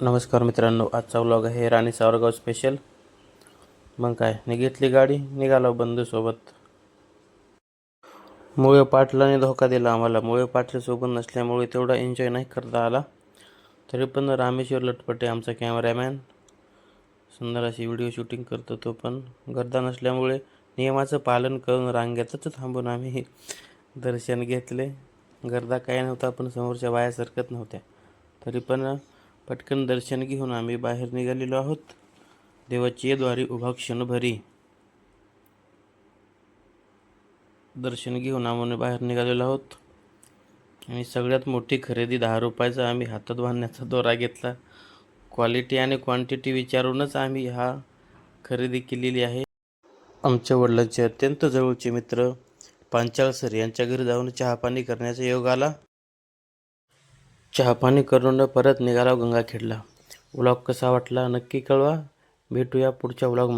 नमस्कार मित्रांनो, आजचा व्लॉग आहे राणी सावरगाव स्पेशल. मग काय, घेतली गाडी, निघालो बंधूसोबत. मुळे पाटलाने धोका दिला आम्हाला. मुळे पाटील सोबत नसल्यामुळे तेवढा एन्जॉय नाही करता आला. तरी पण रामेश्वर लटपटे आमचा कॅमेरामॅन सुंदर अशी व्हिडिओ शूटिंग करतो. तो पण गर्दा नसल्यामुळे नियमाचं पालन करून रांगेतच थांबून आम्ही दर्शन घेतले. गर्दा काय नव्हता, पण समोरच्या बाया सरकत नव्हत्या. तरी पण पटकन दर्शन घेऊन आम्ही बाहेर निघालेलो आहोत. देवाची द्वारी उभा क्षणभरी दर्शन घेऊन आम्ही बाहेर निघालेलो आहोत. आणि सगळ्यात मोठी खरेदी 10 रुपयाचा आम्ही हातात बांधण्याचा दोरा घेतला. क्वालिटी आणि क्वांटिटी विचारूनच आम्ही हा खरेदी केलेली आहे. आमच्या वडिलांचे अत्यंत जवळचे मित्र पांचाळ सर यांच्या घरी जाऊन चहापाणी करण्याचा योग आला. चहापाणी करून परत निघाला गंगाखेडला. व्लॉग कसा वाटला नक्की कळवा. भेटूया पुढच्या व्लॉग.